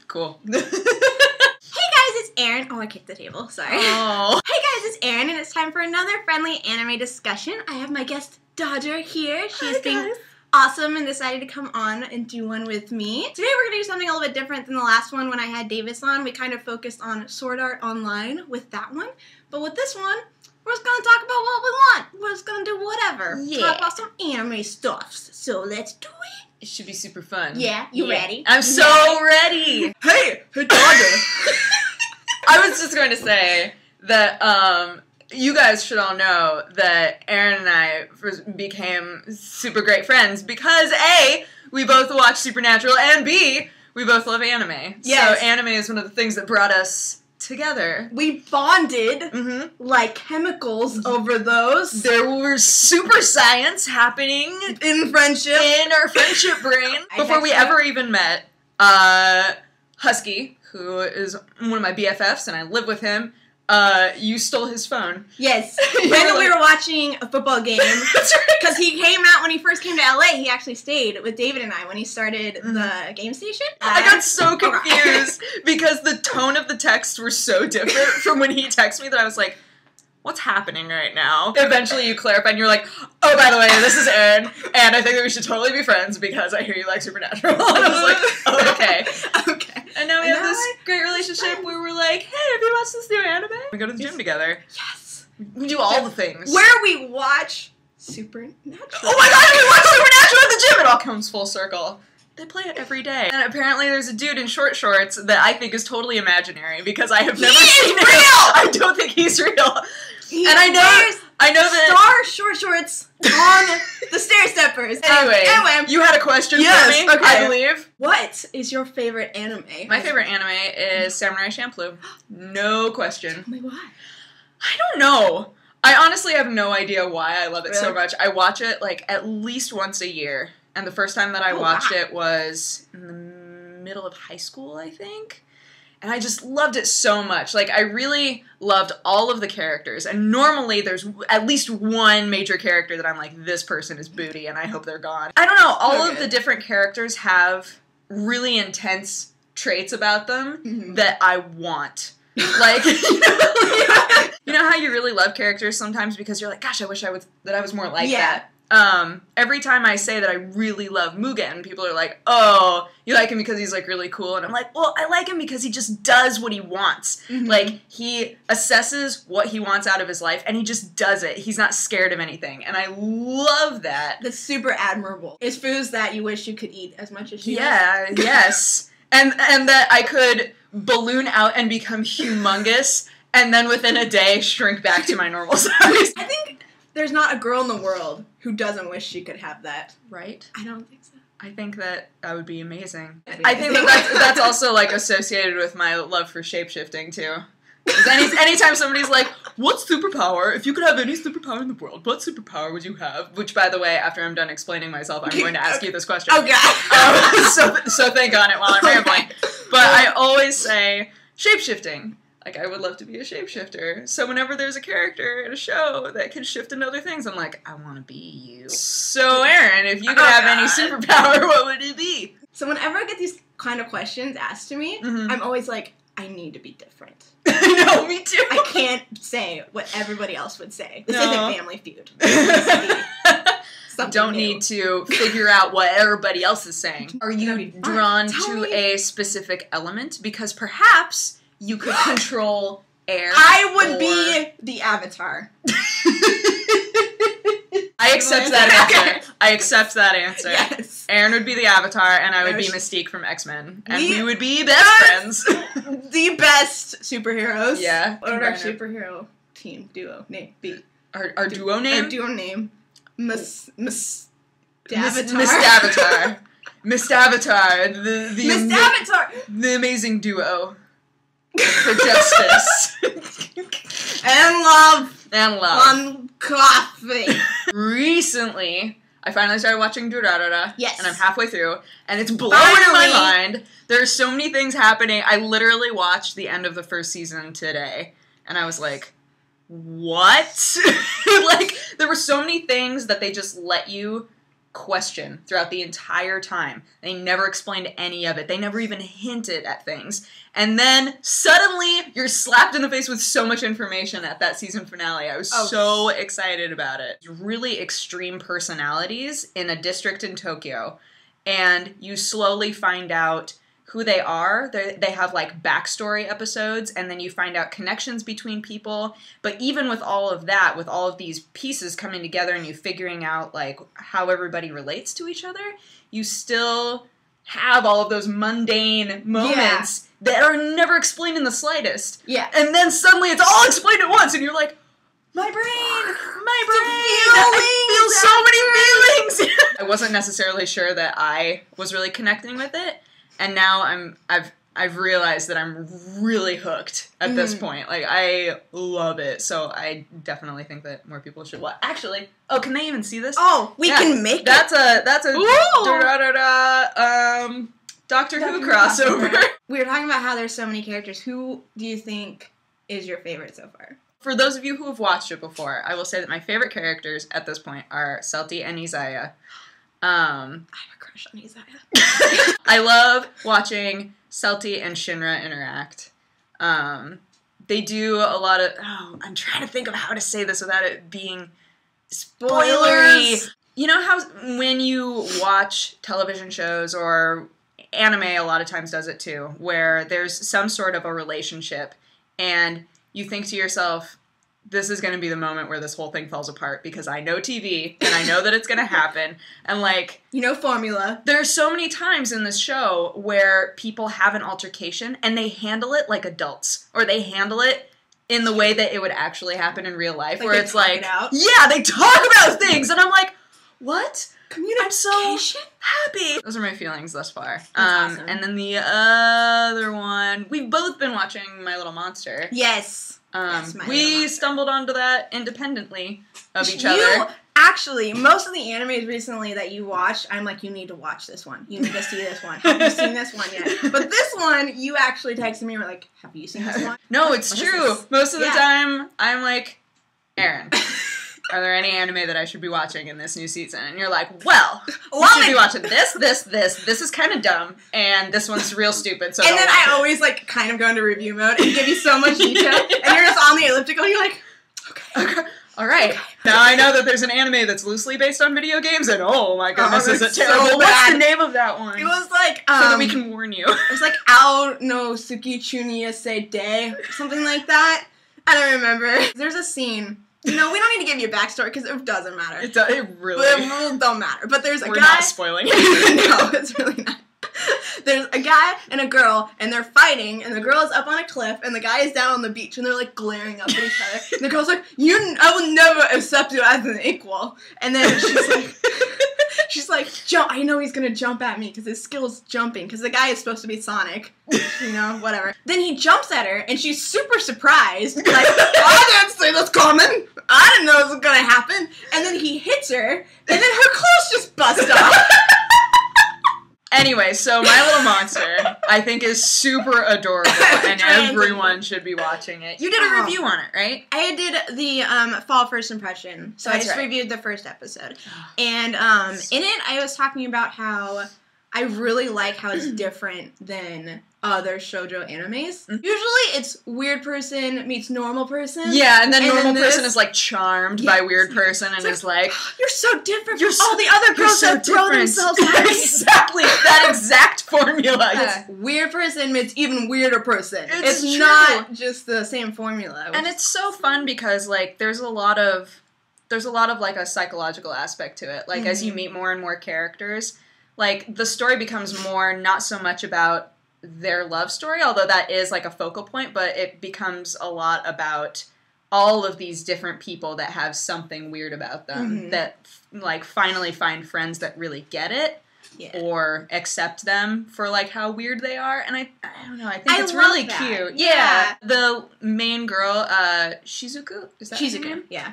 Cool. Hey guys, it's Erin. Oh, I kicked the table. Sorry. Oh. Hey guys, it's Erin, and it's time for another friendly anime discussion. I have my guest Dodger here. She's being awesome and decided to come on and do one with me. Today we're going to do something a little bit different than the last one when I had Davis on. We kind of focused on Sword Art Online with that one. But with this one, we're just going to talk about what we want. We're just going to do whatever. Yeah. Talk about some anime stuffs. So let's do it. It should be super fun. Yeah, you ready? I'm so ready. Hey Dodger. I was just going to say that you guys should all know that Erin and I became super great friends because A, we both watch Supernatural, and B, we both love anime. Yes. So anime is one of the things that brought us together. We bonded like chemicals over those. There was super science happening In friendship. in our friendship brain before we ever even met. Husky, who is one of my BFFs, and I live with him. You stole his phone. Yes. When we were watching a football game. That's right. Because he came out when he first came to LA. He actually stayed with David and I when he started the game station. I got so confused because the tone of the texts were so different from when he texted me that I was like, what's happening right now? Eventually you clarified and you're like, oh, by the way, this is Erin, and I think that we should totally be friends because I hear you like Supernatural. And I was like, oh, okay. Okay. And now we have this great relationship where we're like, hey, have you watched this new anime? We go to the gym together. Yes. We do all the things. Where we watch Supernatural. Oh my god, we watch Supernatural at the gym! It all comes full circle. They play it every day. And apparently there's a dude in short shorts that I think is totally imaginary because I have never seen him. I don't think he's real. And I know that Star short shorts on the stair steppers. Anyway, you had a question for me, okay. I believe. What is your favorite anime? My favorite anime is Samurai Champloo. No question. Tell me why. I don't know. I honestly have no idea why I love it so Really? much. I watch it like at least once a year. And the first time that I watched it was in the middle of high school, I think. And I just loved it so much. Like, I really loved all of the characters. And normally there's at least one major character that I'm like, this person is booty and I hope they're gone. I don't know. All of the different characters have really intense traits about them that I want. Like, you know how you really love characters sometimes because you're like, gosh, I wish I was more like that. Every time I say that I really love Mugen, people are like, oh, you like him because he's like really cool. And I'm like, well, I like him because he just does what he wants. Like, he assesses what he wants out of his life and he just does it. He's not scared of anything. And I love that. That's super admirable. It's foods that you wish you could eat as much as you Yes. And that I could balloon out and become humongous and then within a day shrink back to my normal size. I think there's not a girl in the world who doesn't wish she could have that. Right? I don't think so. I think that would be amazing. I think that's also like associated with my love for shapeshifting too. Anytime somebody's like, what superpower, if you could have any superpower in the world, what superpower would you have? Which, by the way, after I'm done explaining myself, I'm going to ask you this question. Oh, God. So think on it while I'm rambling. But I always say shapeshifting. Like, I would love to be a shapeshifter. So whenever there's a character in a show that can shift into other things, I'm like, I want to be you. So, Erin, if you could have any superpower, what would it be? So whenever I get these kind of questions asked to me, I'm always like, I need to be different. I know, me too. I can't say what everybody else would say. This isn't Family Feud. Don't need to figure out what everybody else is saying. Are you drawn to a specific element? Because perhaps you could control air. I would be the Avatar. I accept that answer. I accept that answer. Yes. Erin would be the Avatar, and I would be Mystique from X-Men. And we would be best friends. The best superheroes. Yeah. What would our superhero team duo name be? Our duo name? Our duo name. Miss Davatar. Miss Davatar. Miss Davatar. Miss Davatar. The amazing duo. For justice. And love. And love. On coffee. Recently, I finally started watching Durarara. Yes. And I'm halfway through, and it's blowing my mind. There are so many things happening. I literally watched the end of the first season today, and I was like, what? Like, there were so many things that they just let you question throughout the entire time. They never explained any of it. They never even hinted at things. And then suddenly you're slapped in the face with so much information at that season finale. I was so excited about it. Really extreme personalities in a district in Tokyo. And you slowly find out who they are. They have like backstory episodes, and then you find out connections between people. But even with all of that, with all of these pieces coming together and you figuring out like how everybody relates to each other, you still have all of those mundane moments that are never explained in the slightest. Yeah. And then suddenly it's all explained at once, and you're like, my brain! I feel so many feelings! I wasn't necessarily sure that I was really connecting with it. And now I've realized that I'm really hooked at this point. Like, I love it. So I definitely think that more people should watch. Actually, can they even see this? Oh, we can make That's a Durarara, Doctor Who crossover. We were talking about how there's so many characters. Who do you think is your favorite so far? For those of you who have watched it before, I will say that my favorite characters at this point are Celti and Izaya. I have a crush on Izaya. I love watching Celti and Shinra interact. They do a lot of... I'm trying to think of how to say this without it being spoilery. You know how when you watch television shows or anime a lot of times does it too, where there's some sort of a relationship and you think to yourself, this is going to be the moment where this whole thing falls apart because I know TV and I know that it's going to happen. And like... You know formula. There are so many times in this show where people have an altercation and they handle it like adults. Or they handle it in the way that it would actually happen in real life. Like where it's like... Yeah, they talk about things! And I'm like, what? Communication? I'm so happy! Those are my feelings thus far. That's awesome. And then the other one... We've both been watching My Little Monster. Yes. We stumbled onto that independently of each other. Actually, most of the animes recently that you watched, I'm like, you need to watch this one. You need to see this one. Have you seen this one yet? But this one, you actually texted me and were like, have you seen this one? No, it's true. Most of the time, I'm like, Aaron, are there any anime that I should be watching in this new season? And you're like, well, you should be watching this. This is kind of dumb, and this one's real stupid, so and then I always, like, kind of go into review mode and give you so much detail, and you're just on the elliptical, and you're like, okay. All right. Okay. Now I know that there's an anime that's loosely based on video games, and oh my goodness, is it terrible. So What's the name of that one? It was like, so that we can warn you. It was like, Ao no Tsukitsunya Se De, something like that. I don't remember. There's a scene... You know, we don't need to give you a backstory because it doesn't matter. It really don't matter. But there's a guy... We're not spoiling it. No, it's really not. There's a guy and a girl, and they're fighting, and the girl is up on a cliff, and the guy is down on the beach, and they're, like, glaring up at each other. And the girl's like, I will never accept you as an equal. And then she's like, jump. I know he's gonna jump at me because his skill's jumping, because the guy is supposed to be Sonic. You know, whatever. Then he jumps at her, and she's super surprised. Like, I didn't see this coming. I didn't know this was gonna happen. And then he hits her, and then her clothes just bust off. Anyway, so My Little Monster, I think, is super adorable, and everyone should be watching it. You did a review on it, right? I did the fall first impression, so I just reviewed the first episode. And in it, I was talking about how I really like how it's different than other shoujo animes. Usually it's weird person meets normal person. Yeah, and then normal person is like charmed by weird person and is like, you're so different from all the other girls that throw themselves at me. Exactly, that exact formula. Yeah. Weird person meets even weirder person. It's not just the same formula. And it's so fun because like there's a lot of like a psychological aspect to it. Like as you meet more and more characters, like the story becomes more not so much about their love story, although that is like a focal point, but it becomes a lot about all of these different people that have something weird about them that like finally find friends that really get it or accept them for like how weird they are. And I don't know, I think it's really cute. Yeah. The main girl, Shizuku, is that her name? Yeah.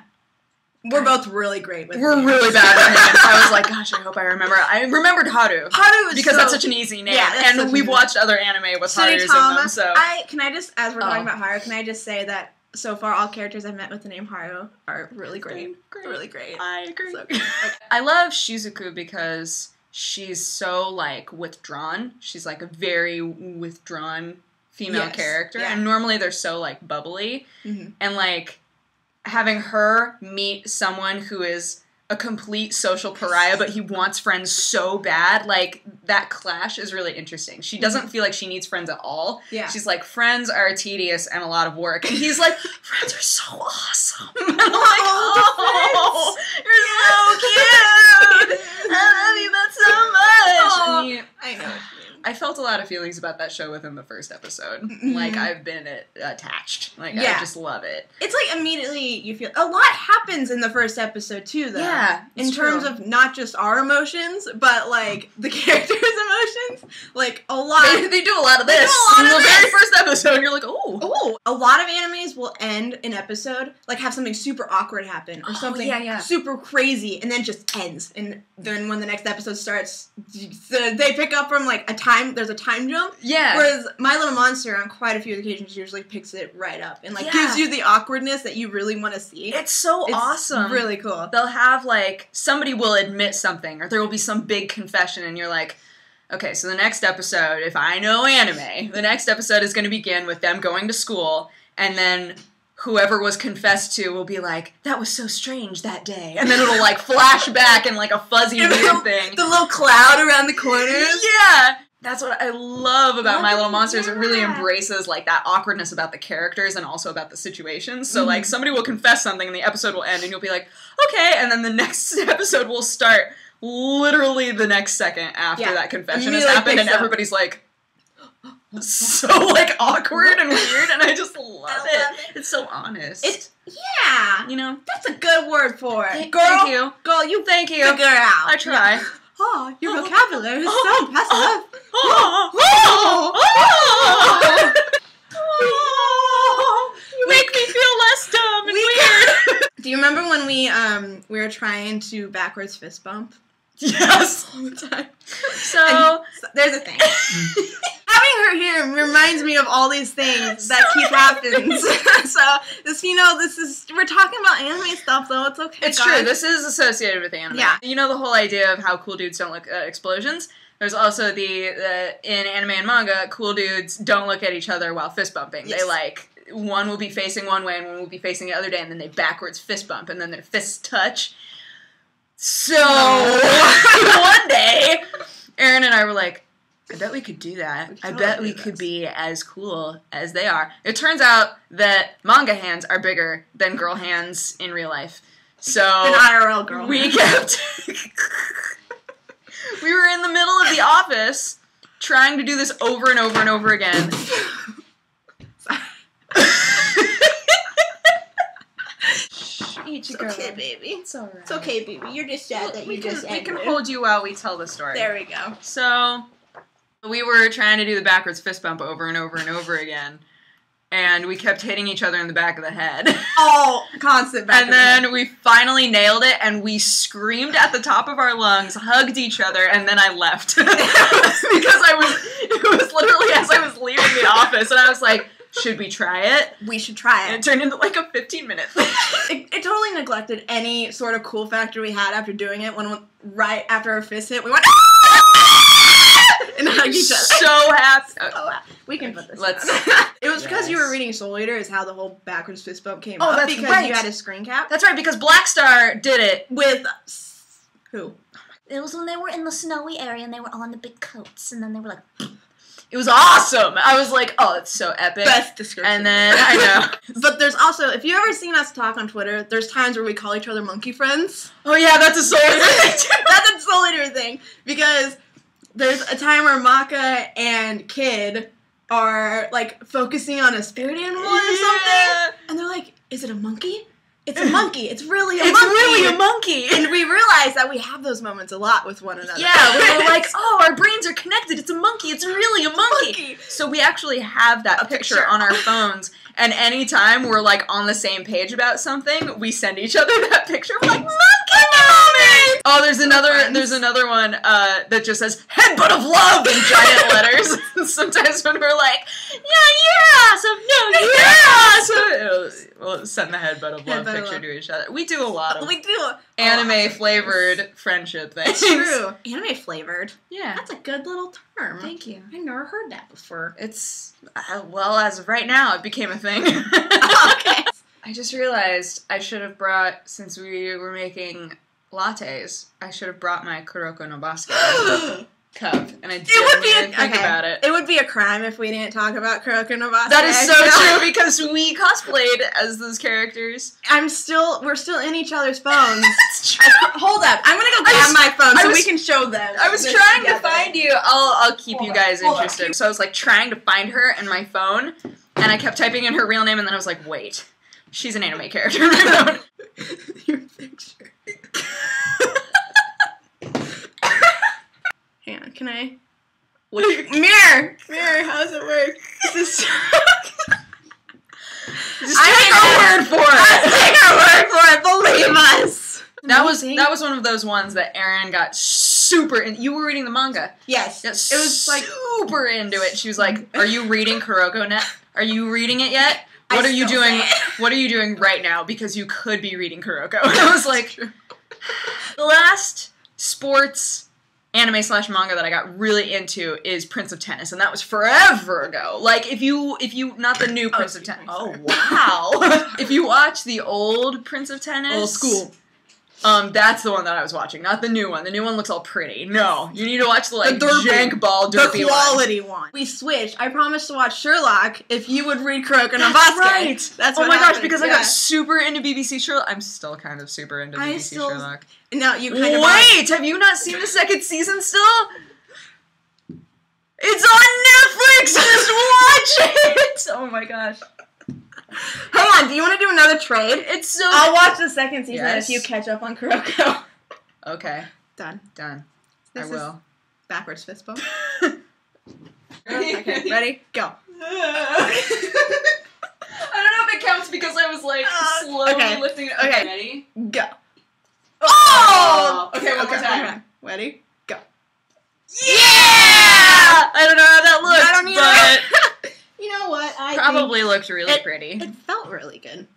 We're both really great with We're names. Really bad with names. I was like, gosh, I hope I remember. I remembered Haru. Haru is because that's such an easy name. Yeah, and we've watched other anime with Harus in them, so. Can I just, as we're talking about Haru, can I just say that so far all characters I've met with the name Haru are really great. Really great. I agree. So good. I love Shizuku because she's so, like, withdrawn. She's, like, a very withdrawn female character. Yeah. And normally they're so, like, bubbly. Mm-hmm. And, like, having her meet someone who is a complete social pariah, but he wants friends so bad, like, that clash is really interesting. She doesn't feel like she needs friends at all. Yeah. She's like, friends are tedious and a lot of work. And he's like, friends are so awesome. And I'm like, oh, you're so cute. I love you both so much. Oh, And I know what you mean. I felt a lot of feelings about that show within the first episode. Mm-hmm. Like, I've been attached. Like, Yeah. I just love it. It's like immediately you feel a lot happens in the first episode too, though. Yeah, in it's terms true. of not just our emotions, but like the characters' emotions. Like a lot. They do a lot of They do this. a lot In of the this. very first episode, and you're like, oh. Oh, a lot of animes will end an episode, like have something super awkward happen or something super crazy, and then just ends. And then when the next episode starts, they pick up from like there's a time jump. Yeah. Whereas My Little Monster on quite a few occasions usually picks it right up and like gives you the awkwardness that you really want to see. It's so awesome. Really cool. They'll have, like, somebody will admit something, or there will be some big confession, and you're like, okay, so the next episode, if I know anime, the next episode is going to begin with them going to school, and then whoever was confessed to will be like, that was so strange that day. And then it'll, like, flash back in, like, a fuzzy weird thing. The little cloud around the corners. Yeah! That's what I love about My Little Monsters. It really embraces, like, that awkwardness about the characters and also about the situations. So, like, somebody will confess something and the episode will end and you'll be like, okay, and then the next episode will start literally the next second after that confession has happened, and everybody's like, so, like, awkward and weird, and I just love it. It's so honest. You know? That's a good word for it. Girl, Thank you. Girl, you Thank you. figure it out. I try. Oh, your vocabulary is so impressive. You make me feel less dumb and weird. Do you remember when we were trying to backwards fist bump? Yes. All the time. So there's a thing. Having her here reminds me of all these things that keep happening. So we're talking about anime stuff though. It's okay. It's true. This is associated with anime. Yeah. You know the whole idea of how cool dudes don't look at explosions? There's also in anime and manga, cool dudes don't look at each other while fist bumping. Yes. They like, one will be facing one way and one will be facing the other way, and then they backwards fist bump, and then their fists touch. So, one day, Aaron and I were like, I bet we could do that. I bet we could be as cool as they are. It turns out that manga hands are bigger than girl hands in real life. So, an IRL girl. We kept... We were in the middle of the office trying to do this over and over and over again. It's okay, baby. It's alright. It's okay, baby. You're just sad that you just We can hold you while we tell the story. There we go. So, we were trying to do the backwards fist bump over and over and over again. And we kept hitting each other in the back of the head. Oh, constant back And then we finally nailed it, and we screamed at the top of our lungs, hugged each other, and then I left. Because it was literally as I was leaving the office, and I was like, should we try it? We should try it. And it turned into like a 15-minute thing. It totally neglected any sort of cool factor we had after doing it. When right after our fist hit, we went and hugged each other. So happy. We can put this. Let's. It was because you were reading Soul Eater is how the whole backwards fist bump came Oh, up. that's because right. you had a screen cap. That's right, because Black Star did it With who? It was when they were in the snowy area and they were all in the big coats, and then they were like... It was awesome. I was like, oh, it's so epic. Best description. And then, I know. But there's also, if you've ever seen us talk on Twitter, there's times where we call each other monkey friends. Oh yeah, that's a Soul Eater thing too. That's a Soul Eater thing. Because there's a time where Maka and Kid are, like, focusing on a spirit animal or something. And they're like, is it a monkey? It's a monkey. It's really a monkey. It's really a monkey. And we realize that we have those moments a lot with one another. Yeah, we were like, oh, our brains are connected. It's a monkey. It's really a monkey. So we actually have that picture on our phones. And anytime we're, like, on the same page about something, we send each other that picture. We're like, monkey moment! it! Oh, there's another one that just says "Headbutt of Love" in giant letters. Sometimes when we're like, we'll send the "Headbutt of Love" picture to each other. We do a lot of anime flavored friendship things. It's true. Anime flavored. Yeah, that's a good little term. Thank you. I never heard that before. It's well, as of right now, it became a thing. Okay. I just realized I should have brought, since we were making lattes, I should have brought my Kuroko no Basuke cup, and I didn't even think about it. It would be a crime if we didn't talk about Kuroko no Basuke. That is so true, because we cosplayed as those characters. We're still in each other's phones. That's true. Hold up, I'm gonna go grab my phone so we can show them. I was trying to find you. I'll keep you guys interested. So I was like trying to find her in my phone, and I kept typing in her real name, and then I was like, wait. She's an anime character in my phone. Your picture. Hang on, can I? Mirror, how does it work? Just take our word for it. Take our word for it. Believe us. That was one of those ones that Erin got super in. You were reading the manga. Yes. It was like super into it. She was like, "Are you reading Kuroko net? Are you reading it yet? What are you doing? What are you doing right now? Because you could be reading Kuroko." And I was like, the last sports anime / manga that I got really into is Prince of Tennis, and that was forever ago. Like, if you not the new Prince of Tennis. Oh wow! If you watch the old Prince of Tennis, old school. That's the one that I was watching, not the new one. The new one looks all pretty. No, you need to watch the jank ball derpy the quality one. We switched. I promised to watch Sherlock if you would read Kuroko no Basuke. Right. That's oh what my happened. gosh, because I got super into BBC Sherlock. I'm still kind of super into BBC Sherlock. No, you kind of wait. Have you not seen the second season still? It's on Netflix. Just watch it. Oh my gosh. Hang on, do you want to do another trade? It's so... I'll watch the second season yes. if you catch up on Kuroko. Okay. Done. I will. Backwards fist bump. Okay, ready? Go. I don't know if it counts because I was like slowly lifting it. Okay, ready? Go. Oh! Okay, one more time. Ready? Go. Yeah! I don't know how that looked, I don't either. but... You know what? I probably looked really pretty. It felt really good.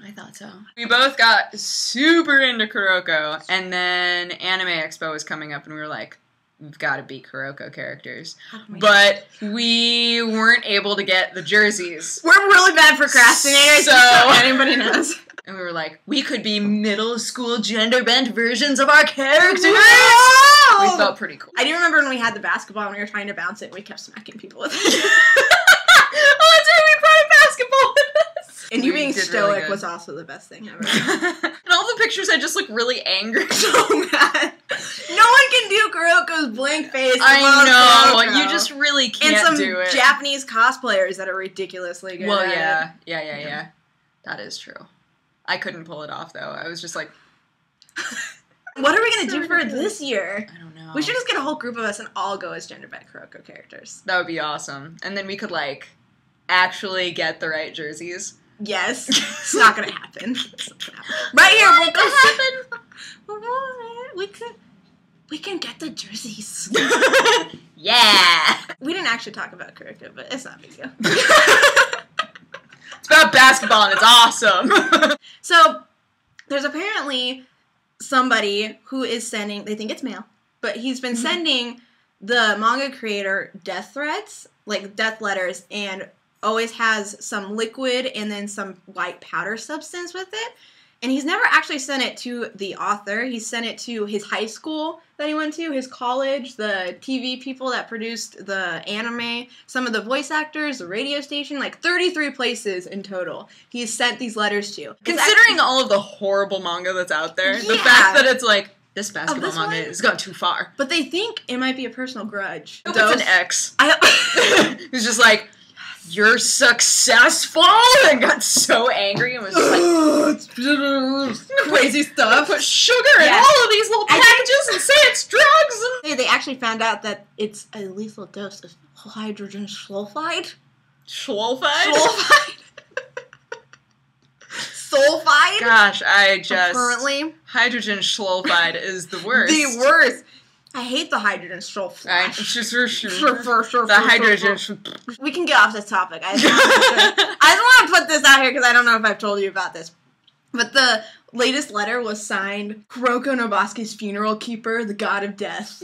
I thought so. We both got super into Kuroko, and then Anime Expo was coming up, and we were like, we've got to be Kuroko characters. Oh but we weren't able to get the jerseys. We're really bad procrastinators, so anybody knows. And we were like, we could be middle school gender-bent versions of our characters. Wow! We felt pretty cool. I do remember when we had the basketball and we were trying to bounce it, and we kept smacking people with it. Oh, that's right, we brought a basketball with us. And you being stoic really was also the best thing ever. And all the pictures, I just look really angry. So mad. No one can do Kuroko's blank face. I know. Kuroko. You just really can't do it. And some Japanese cosplayers that are ridiculously good. Well, yeah. That is true. I couldn't pull it off, though. I was just like... What are we going to do for this year? I don't know. We should just get a whole group of us and all go as gender-bent Kuroko characters. That would be awesome. And then we could, like, actually get the right jerseys. Yes. It's not going to happen. Right here, we'll go happen. We can get the jerseys. Yeah. We didn't actually talk about Kuroko, but it's not a big deal. It's about basketball and it's awesome. So, there's apparently somebody who is sending, they think it's male, but he's been sending the manga creator death threats, like death letters, and always has some liquid and then some white powder substance with it. And he's never actually sent it to the author. He sent it to his high school that he went to, his college, the TV people that produced the anime, some of the voice actors, the radio station, like 33 places in total he's sent these letters to. Considering all of the horrible manga that's out there, the fact that it's like, this basketball manga has gone too far. But they think it might be a personal grudge. It's an ex. He's just like, you're successful, and got so angry and was just like, crazy stuff. Put sugar in all of these little packages and say it's drugs. They actually found out that it's a lethal dose of hydrogen sulfide. Sulfide? Sulfide. sulfide. Gosh, I just... Currently. Hydrogen sulfide is the worst. The worst. I hate the hydrogen sulfide. The hydrogen... We can get off this topic. I just want to put this out here because I don't know if I've told you about this. But the latest letter was signed Kuroko no Basuke's funeral keeper, the god of death.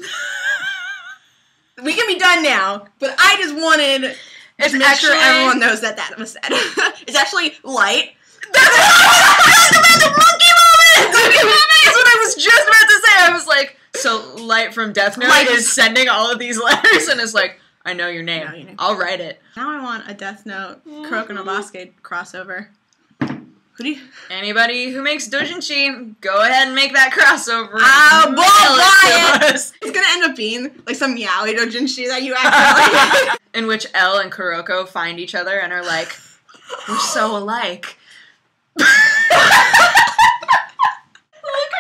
We can be done now, but I just wanted to make sure everyone knows that was said. It's actually Light. That's the monkey moment! That's what I was just about to say. I was like, so Light from Death Note is sending all of these letters and is like, I know your name. I'll write it. Now I want a Death Note Kuroko no Basuke crossover. Who do you... Anybody who makes doujinshi, go ahead and make that crossover. We'll buy it! It's gonna end up being like some yaoi doujinshi that you accidentally... In which Elle and Kuroko find each other and are like, we're so alike. Look at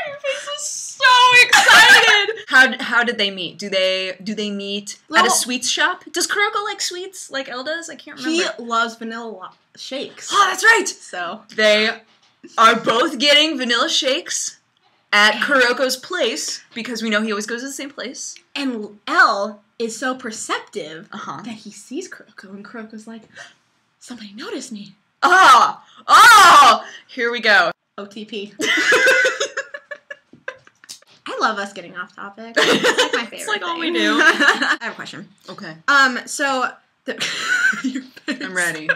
your face, was so excited. How did they meet? Do they meet at a sweets shop? Does Kuroko like sweets like Elle does? I can't remember. He loves vanilla shakes. Oh, that's right. So they are both getting vanilla shakes at Kuroko's place because we know he always goes to the same place. And Elle is so perceptive that he sees Kuroko, and Kuroko's like, somebody noticed me. Oh, here we go. OTP. I love us getting off topic. It's like my favorite It's like all thing. we do. I have a question. Okay. So... I'm ready.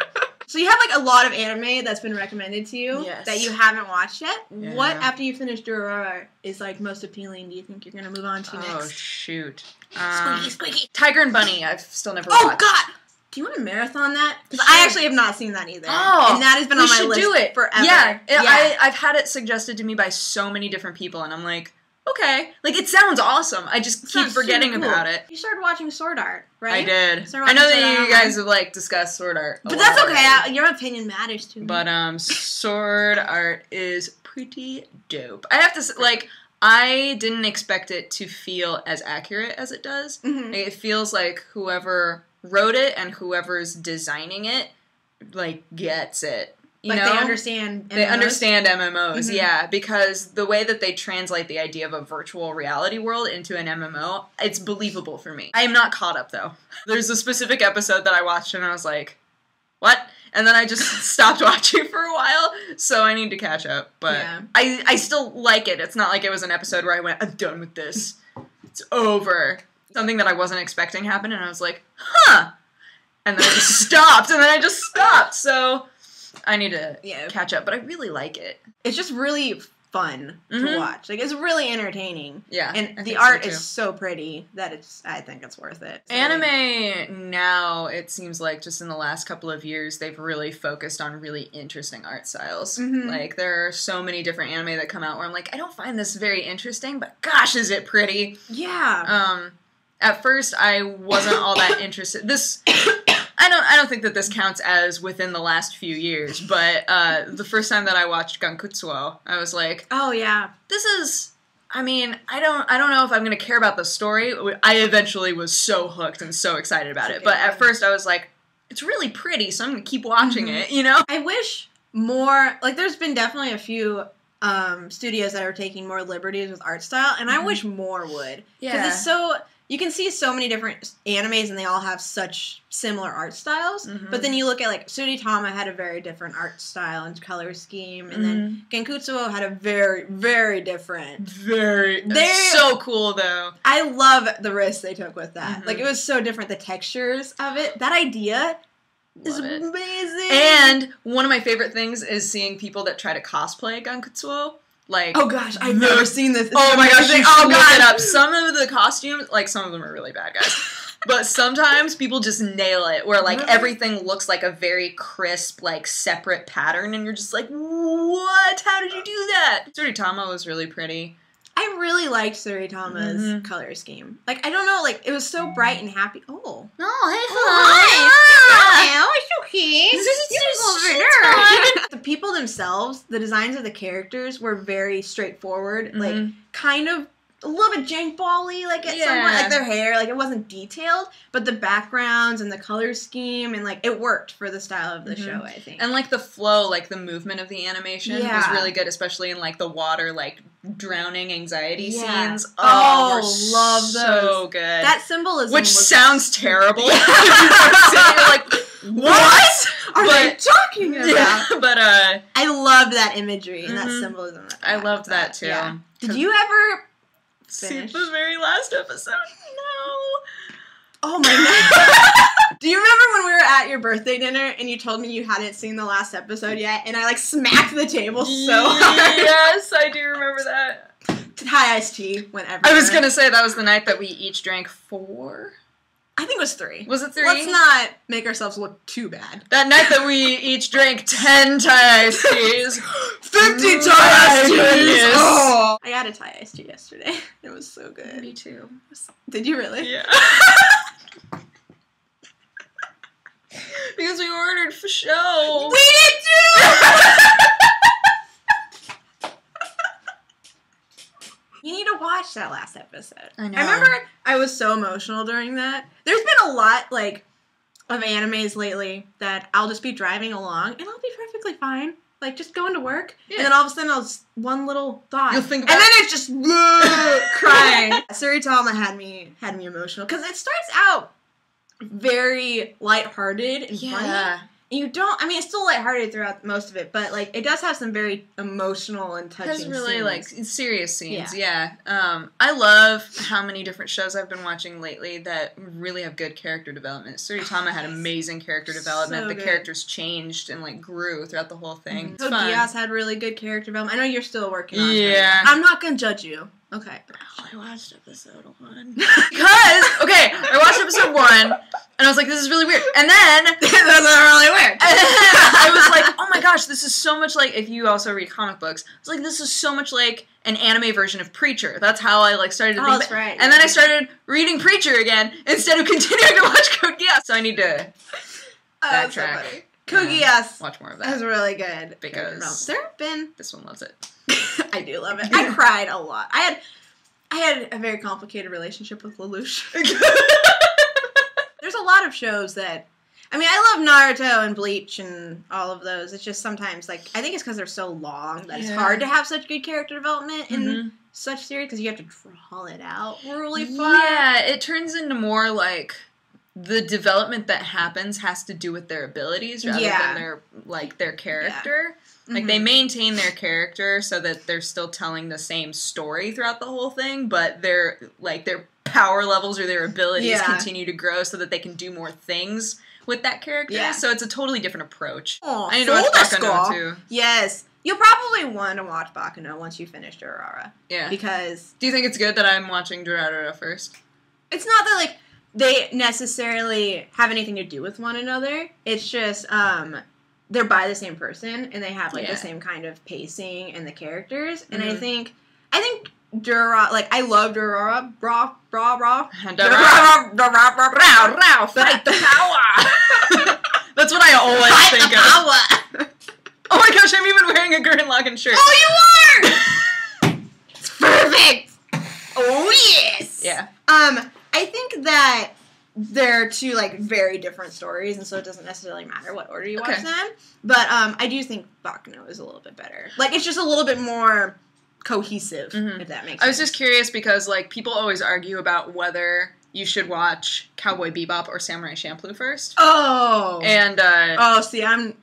So you have like a lot of anime that's been recommended to you that you haven't watched yet. Yeah. What, after you finish Durarara, is like most appealing do you think you're going to move on to next? Oh, shoot. Squeaky. Tiger and Bunny, I've still never watched. Oh, God! Do you want to marathon that? Because I actually have not seen that either. Oh, and that has been on my list forever. Yeah, I've had it suggested to me by so many different people, and I'm like, okay. Like, it sounds awesome. I just keep forgetting about it. You started watching Sword Art, right? I did. I know that you guys have, like, discussed Sword Art But that's okay. Your opinion matters to me. But, Sword Art is pretty dope. I have to say, like, I didn't expect it to feel as accurate as it does. Mm-hmm. Like, it feels like whoever wrote it and whoever's designing it, like, gets it. You know? They understand MMOs? They understand MMOs, Mm-hmm. yeah, because the way that they translate the idea of a virtual reality world into an MMO, it's believable for me. I am not caught up, though. There's a specific episode that I watched and I was like, what? And then I just stopped watching for a while, so I need to catch up. But I still like it. It's not like it was an episode where I went, I'm done with this. It's over. Something that I wasn't expecting happened, and I was like, huh! And then I just stopped, and then I just stopped, so... I need to catch up, but I really like it. It's just really fun to watch. Like, it's really entertaining. Yeah. And the art is so pretty that I think it's worth it. So, anime now, it seems like just in the last couple of years, they've really focused on really interesting art styles. Mm-hmm. Like, there are so many different anime that come out where I'm like, I don't find this very interesting, but gosh, is it pretty. Yeah. At first, I wasn't all that interested. I don't think that this counts as within the last few years, but the first time that I watched Gankutsuo, I was like, oh yeah, this is. I mean, I don't know if I'm gonna care about the story. I eventually was so hooked and so excited about it, but at first I was like, it's really pretty, so I'm gonna keep watching it. You know, I wish more. Like, there's been definitely a few studios that are taking more liberties with art style, and I wish more would. Because it's so. You can see so many different animes, and they all have such similar art styles. Mm-hmm. But then you look at, like, Tsuritama had a very different art style and color scheme. And then Genkutsuo had a very, very different... It's so cool, though. I love the risk they took with that. Like, it was so different. The textures of it. That idea is amazing. And one of my favorite things is seeing people that try to cosplay Genkutsuo. Like, oh gosh, I've never seen this. Oh my gosh, you should look it up. Some of the costumes, like, some of them are really bad, guys. But sometimes people just nail it, where, like, everything looks like a very crisp, like, separate pattern, and you're just like, what? How did you do that? Tsuritama was really pretty. I really liked Tsuritama's color scheme. Like, I don't know, like, it was so bright and happy. Oh. Hi. It's okay. The people themselves, the designs of the characters were very straightforward. Like, kind of a little bit jank ball-y, like at some point, like their hair, like it wasn't detailed, but the backgrounds and the color scheme and like it worked for the style of the show, I think. And like the flow, like the movement of the animation was really good, especially in like the water, like drowning anxiety scenes. Oh, love those. So good. That symbolism, which sounds terrible. You're like, what are they talking about? Yeah, but I loved that imagery and that symbolism. I loved that too. Yeah. Did you ever see the very last episode? No. Oh my god. Do you remember when we were at your birthday dinner and you told me you hadn't seen the last episode yet and I like smacked the table so hard? Yes, I do remember that. High iced tea whenever. I was gonna say that was the night that we each drank 4. I think it was 3. Was it 3? Let's not make ourselves look too bad. That night that we each drank 10 Thai iced teas. 50 Thai iced teas! Oh. I got a Thai iced tea yesterday. It was so good. Me too. Did you really? Yeah. Because we ordered for show. We did too! You need to watch that last episode. I know. I remember I was so emotional during that. There's been a lot, like, of animes lately that I'll just be driving along and I'll be perfectly fine. Like, just going to work. Yeah. And then all of a sudden, one little thought. You'll think about and then it's just crying. Suritama had me emotional. Because it starts out very lighthearted and funny. You don't, I mean, it's still lighthearted throughout most of it, but, like, it does have some very emotional and touching scenes. It has really, like, serious scenes, yeah. I love how many different shows I've been watching lately that really have good character development. Suritama had amazing character development. So the characters changed and, like, grew throughout the whole thing. It's fun. Gias had really good character development. I know you're still working on it. Yeah. I'm not gonna judge you. Okay. I watched episode 1. Because, okay, I watched episode 1, and I was like, this is really weird. And then... That's really weird. And then I was like, oh my gosh, this is so much like, if you also read comic books, it's like, this is so much like an anime version of Preacher. That's how I, like, started to think. That's right. And then I started reading Preacher again, instead of continuing to watch Code Geass. So I need to backtrack. Code Geass. Watch more of that. That's really good. Because there have been... This one loves it. I do love it. I cried a lot. I had a very complicated relationship with Lelouch. There's a lot of shows that... I mean, I love Naruto and Bleach and all of those. It's just sometimes, like, I think it's because they're so long that it's hard to have such good character development in such series because you have to draw it out really far. Yeah, it turns into more, like... The development that happens has to do with their abilities rather than their character. Yeah. Like, they maintain their character so that they're still telling the same story throughout the whole thing, but their power levels or their abilities continue to grow so that they can do more things with that character. Yeah. So it's a totally different approach. Oh, I need to watch Baccano too. Yes. You'll probably want to watch Baccano once you finish Durarara. Yeah. Because... Do you think it's good that I'm watching Durarara first? It's not that, like... They necessarily have anything to do with one another. It's just, they're by the same person, and they have, like, the same kind of pacing and the characters. And I think Durarara, like, I love Durarara, fight the power! That's what I always think of. Oh my gosh, I'm even wearing a Gurren Lagann shirt. Oh, you are! It's perfect! Oh, yes! Yeah. I think that they're two, like, very different stories, and so it doesn't necessarily matter what order you watch them. But I do think Baccano is a little bit better. Like, it's just a little bit more cohesive, if that makes sense. I was just curious because, like, people always argue about whether you should watch Cowboy Bebop or Samurai Champloo first. Oh! And,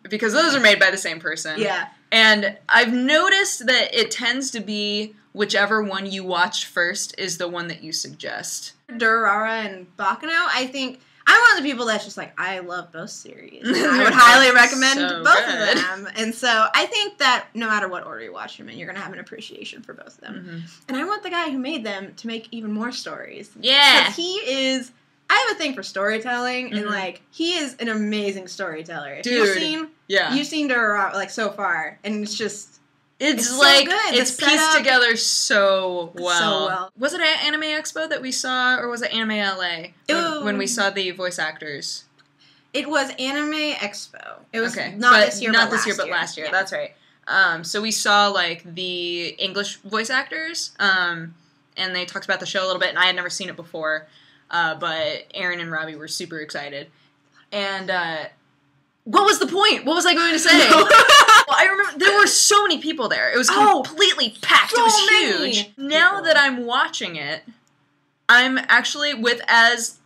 because those are made by the same person. Yeah. And I've noticed that it tends to be whichever one you watch first is the one that you suggest. Durarara and Baccano, I think... I'm one of the people that's just like, I love both series. I would highly recommend both of them. And so I think that no matter what order you watch them in, you're going to have an appreciation for both of them. And I want the guy who made them to make even more stories. Yeah. Because he is... I have a thing for storytelling, and, like, he is an amazing storyteller. Dude. You've seen Durarara, like, so far, and it's just... It's like, so good. It's pieced together so well. Was it at Anime Expo that we saw, or was it Anime LA when we saw the voice actors? It was Anime Expo. It was not this year, but last year. Yeah. That's right. So we saw, like, the English voice actors, and they talked about the show a little bit, and I had never seen it before, but Aaron and Robbie were super excited. And what was the point? What was I going to say? Well, I remember there were so many people there. It was completely packed. So it was many huge. people. Now that I'm watching it, I'm actually, with as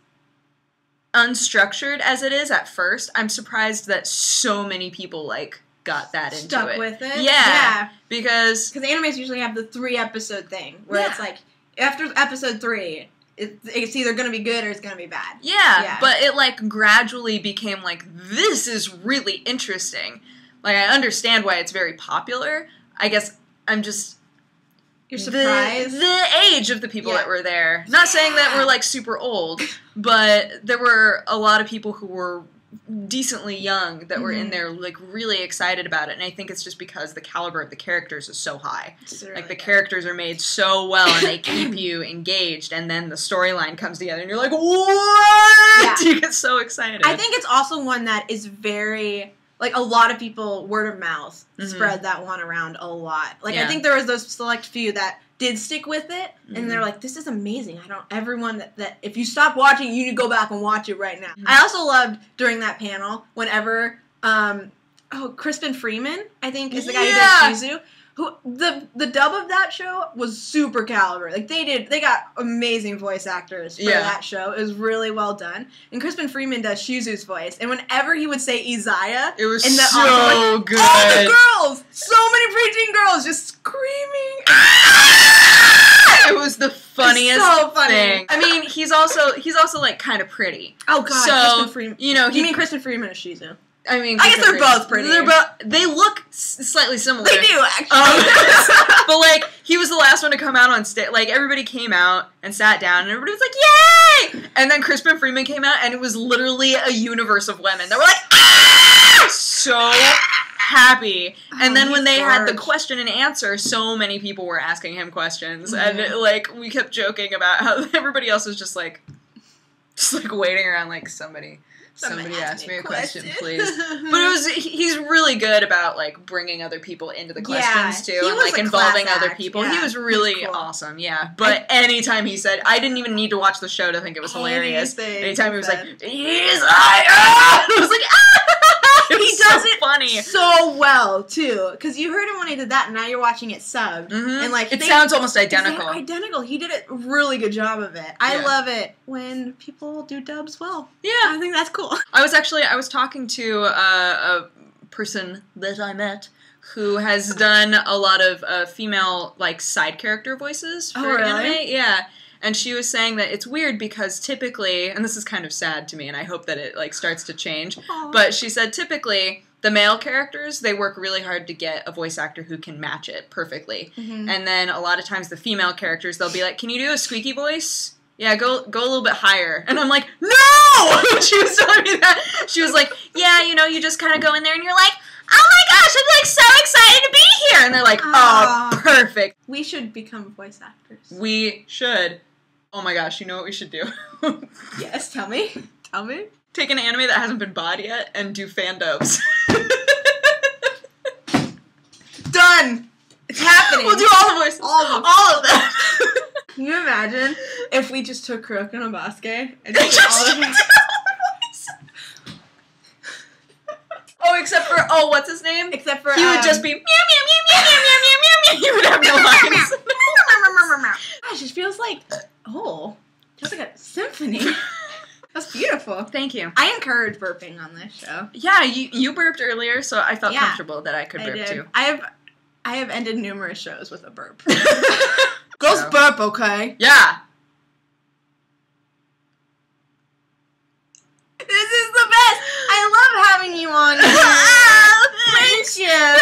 unstructured as it is at first, I'm surprised that so many people, like, got that into it. Stuck with it? Yeah. Because animes usually have the 3-episode thing, where it's like, after episode 3, it's either going to be good or it's going to be bad. Yeah, but it, like, gradually became, like, this is really interesting. Like, I understand why it's very popular. I guess I'm just... You're surprised? The age of the people that were there. Not saying that we're, like, super old, but there were a lot of people who were decently young that were in there, like, really excited about it. And I think it's just because the caliber of the characters is so high. Really like, the characters are made so well, and they keep you engaged, and then the storyline comes together, and you're like, what? Yeah. You get so excited. I think it's also one that is very... Like, a lot of people, word of mouth, spread that one around a lot. Like, I think there was those select few that did stick with it, and they're like, this is amazing. Everyone that if you stop watching, you need to go back and watch it right now. I also loved, during that panel, whenever, Crispin Freeman, I think, is the guy who does Shizu. Who, the dub of that show was super caliber. Like, they got amazing voice actors for that show. It was really well done. And Crispin Freeman does Shizu's voice. And whenever he would say Izaya, it was so good. All the girls! So many preteen girls just screaming. It was the funniest thing. I mean, he's also like kind of pretty. Oh god, so, Crispin Freeman. You know, you mean Crispin Freeman or Shizu? I mean, I guess they're both pretty. They look slightly similar. They do, actually. But, like, he was the last one to come out on stage. Like, everybody came out and sat down, and everybody was like, yay! And then Crispin Freeman came out, and it was literally a universe of women. They were like, ah! So happy. And then when they had the question and answer, so many people were asking him questions. And, like, we kept joking about how everybody else was just like waiting around like, somebody ask me a question, please. But he's really good about, like, bringing other people into the questions, too, and, like, involving other people. He was really awesome, But anytime he said, I didn't even need to watch the show to think it was hilarious. Anytime he was like, I was like, he does it funny. So well, too. Because you heard him when he did that, and now you're watching it subbed. And, like, it sounds almost identical. Identical. He did a really good job of it. I love it when people do dubs well. Yeah. I think that's cool. I was talking to a person that I met who has done a lot of female, like, side character voices for anime. Yeah. And she was saying that it's weird because typically, and this is kind of sad to me, and I hope that it, like, starts to change, but she said typically the male characters, they work really hard to get a voice actor who can match it perfectly. And then a lot of times the female characters, they'll be like, can you do a squeaky voice? Yeah, go a little bit higher. And I'm like, no! She was telling me that. She was like, yeah, you know, you just kind of go in there and you're like, oh my gosh, I'm, like, so excited to be here! And they're like, oh, perfect. We should become voice actors. We should. Oh my gosh, you know what we should do? Yes, tell me. Tell me. Take an anime that hasn't been bought yet and do fandoms. Done! It's happening. We'll do all the voices. All of them. Can you imagine if we just took Kuroko and Basuke and did all of them? Except for, what's his name? Except for, he would just be meow, meow, meow, meow, meow, meow, meow, meow. He would have no lines. Gosh, it feels like, just like a symphony. That's beautiful. Thank you. I encourage burping on this show. Yeah, you burped earlier, so I felt comfortable that I could burp too. I have ended numerous shows with a burp. Girls burp, okay? Yeah. This is the best. I love having you on here. Friendship.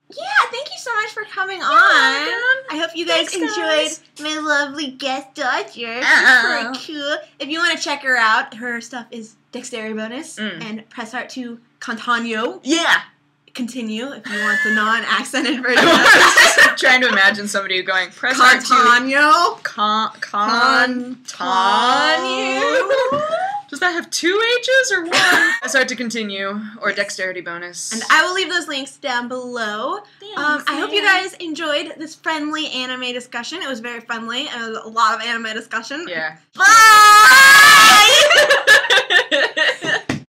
Yeah, thank you so much for coming on. I hope you guys enjoyed my lovely guest daughter. She's very cool. If you want to check her out, her stuff is Dexterity Bonus and Press Heart to Cantanyo. Yeah. Continue if you want the non-accented version. I was just trying to imagine somebody going, Press Heart to Cantanyo. Cantanyo. Just that have 2 H's or 1? Press start to continue, or dexterity bonus. And I will leave those links down below. I hope you guys enjoyed this friendly anime discussion. It was very friendly, and a lot of anime discussion. Yeah. Bye!